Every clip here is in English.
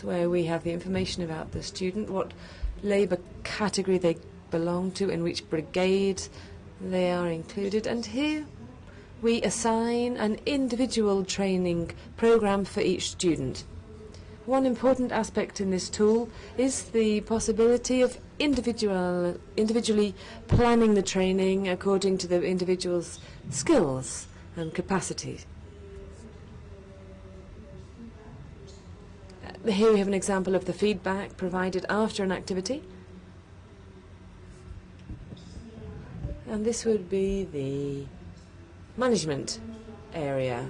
where we have the information about the student, what labour category they belong to, in which brigade they are included, and here we assign an individual training programme for each student. One important aspect in this tool is the possibility of individually planning the training according to the individual's skills and capacities. Here we have an example of the feedback provided after an activity. And this would be the management area.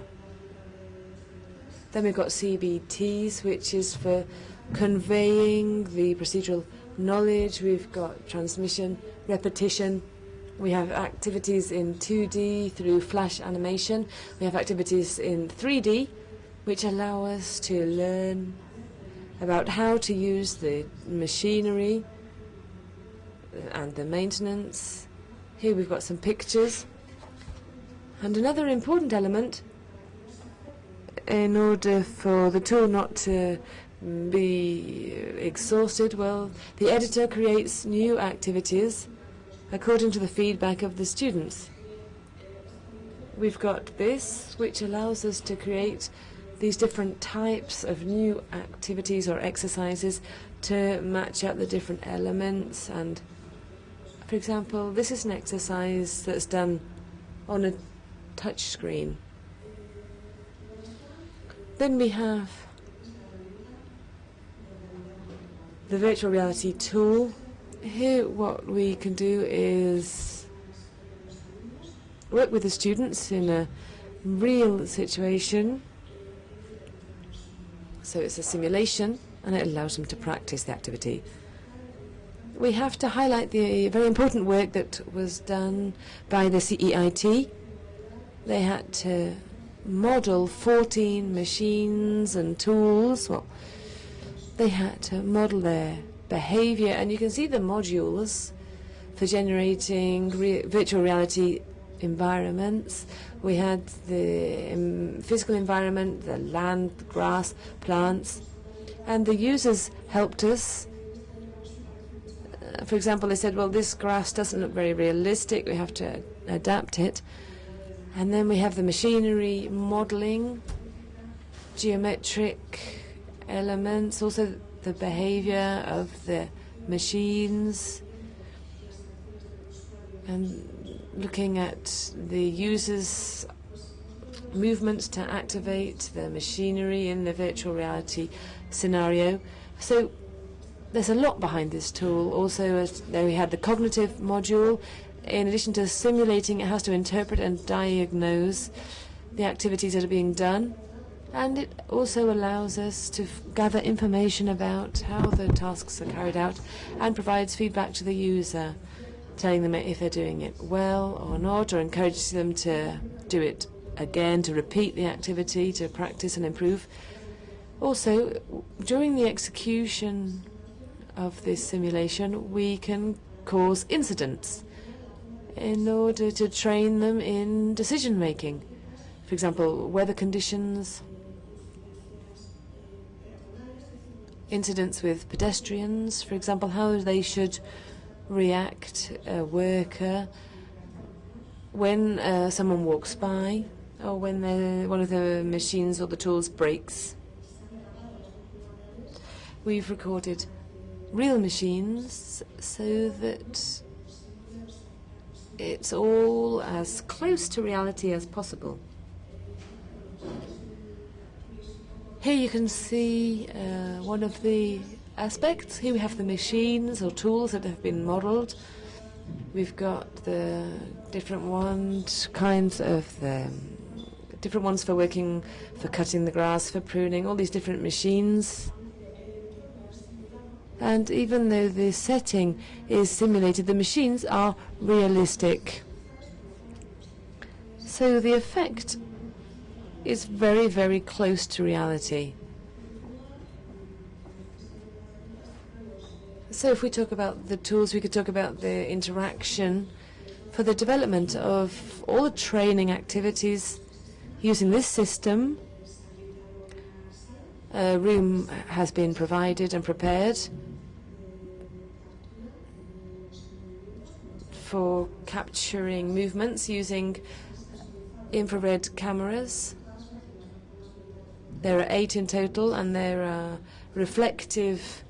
Then we've got CBTs, which is for conveying the procedural knowledge. We've got transmission, repetition. We have activities in 2D through flash animation. We have activities in 3D, which allow us to learn about how to use the machinery and the maintenance. Here we've got some pictures. And another important element, in order for the tool not to be exhausted, well, the editor creates new activities according to the feedback of the students. We've got this, which allows us to create these different types of new activities or exercises to match up the different elements. And for example, this is an exercise that's done on a touch screen. Then we have the virtual reality tool. Here what we can do is work with the students in a real situation. So it's a simulation, and it allows them to practice the activity. We have to highlight the very important work that was done by the CEIT. They had to model 14 machines and tools. Well, they had to model their behavior, and you can see the modules for generating virtual reality environments. We had the physical environment, the land, the grass, plants, and the users helped us. For example, they said, well, this grass doesn't look very realistic, we have to adapt it. And then we have the machinery modeling, geometric elements, also the behavior of the machines, and looking at the user's movements to activate the machinery in the virtual reality scenario. So there's a lot behind this tool. Also, there we had the cognitive module. In addition to simulating, it has to interpret and diagnose the activities that are being done. And it also allows us to gather information about how the tasks are carried out and provides feedback to the user, telling them if they're doing it well or not, or encourages them to do it again, to repeat the activity, to practice and improve. Also, during the execution of this simulation, we can cause incidents in order to train them in decision making. For example, weather conditions, incidents with pedestrians, for example, how they should react, a worker, when someone walks by, or when one of the machines or the tools breaks. We've recorded real machines so that it's all as close to reality as possible. Here you can see one of the aspects. Here we have the machines or tools that have been modeled. We've got the different kinds of the different ones for working, for cutting the grass, for pruning, all these different machines. And even though the setting is simulated, the machines are realistic. So the effect is very, very close to reality. So if we talk about the tools, we could talk about the interaction for the development of all the training activities using this system. A room has been provided and prepared for capturing movements using infrared cameras. There are 8 in total, and there are reflective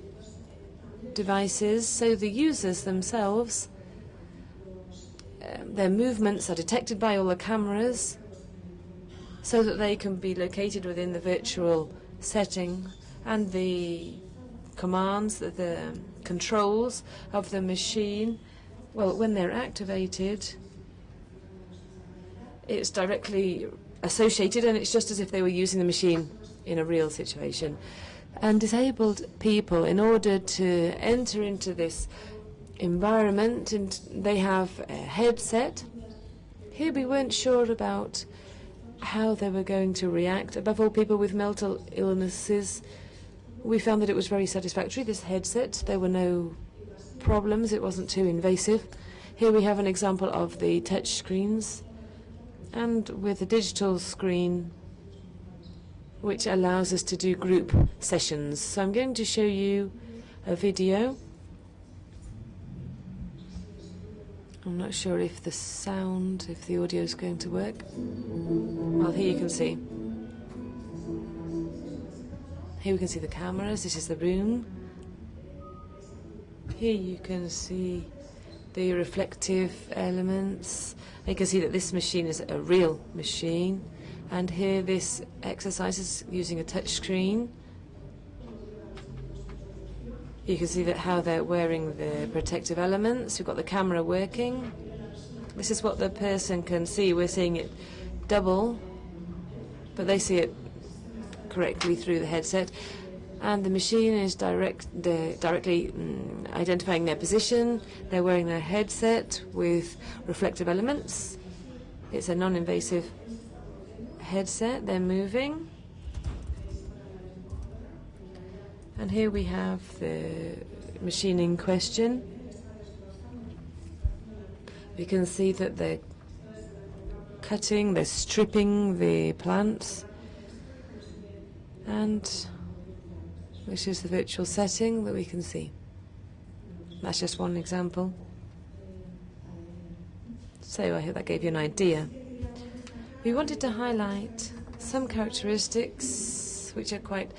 devices, so the users themselves, their movements are detected by all the cameras so that they can be located within the virtual setting, and the commands, the controls of the machine, well, when they're activated, it's directly associated, and it's just as if they were using the machine in a real situation. And disabled people, in order to enter into this environment, and they have a headset. Here we weren't sure about how they were going to react. Above all, people with mental illnesses, we found that it was very satisfactory, this headset. There were no problems. It wasn't too invasive. Here we have an example of the touch screens, and with a digital screen which allows us to do group sessions. So I'm going to show you a video. I'm not sure if the sound, if the audio is going to work. Well, here you can see. Here we can see the cameras. This is the room. Here you can see the reflective elements. You can see that this machine is a real machine. And here this exercise is using a touch screen. You can see that how they're wearing the protective elements. We've got the camera working. This is what the person can see. We're seeing it double, but they see it correctly through the headset. And the machine is directly identifying their position. They're wearing their headset with reflective elements. It's a non-invasive headset. They're moving. And here we have the machine in question. We can see that they're cutting, they're stripping the plants. And this is the virtual setting that we can see. That's just one example. So I hope that gave you an idea. We wanted to highlight some characteristics which are quite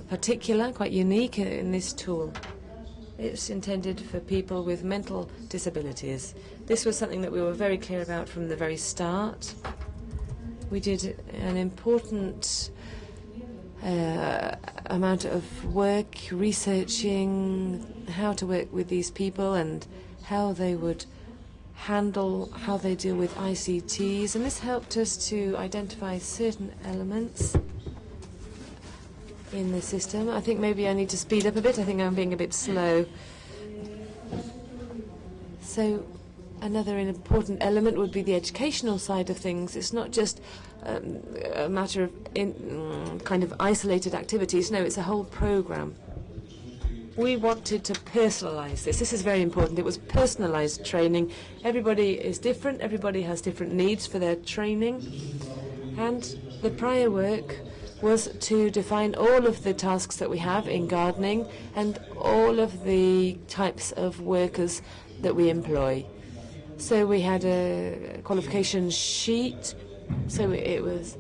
particular, quite unique in this tool. It's intended for people with mental disabilities. This was something that we were very clear about from the very start. We did an important amount of work researching how to work with these people and how they would handle, how they deal with ICTs, and this helped us to identify certain elements in the system. I think maybe I need to speed up a bit. I think I'm being a bit slow. So another important element would be the educational side of things. It's not just a matter of kind of isolated activities. No, it's a whole program. We wanted to personalize this. This is very important. It was personalized training. Everybody is different. Everybody has different needs for their training. And the prior work was to define all of the tasks that we have in gardening and all of the types of workers that we employ. So we had a qualification sheet. So it was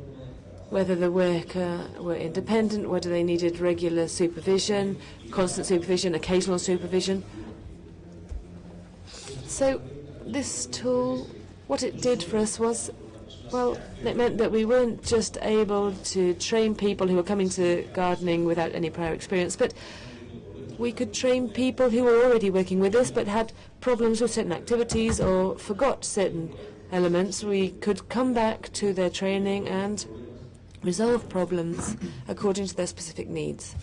whether the worker were independent, whether they needed regular supervision, constant supervision, occasional supervision. So this tool, what it did for us was, well, it meant that we weren't just able to train people who were coming to gardening without any prior experience, but we could train people who were already working with us but had problems with certain activities or forgot certain elements. We could come back to their training and resolve problems according to their specific needs.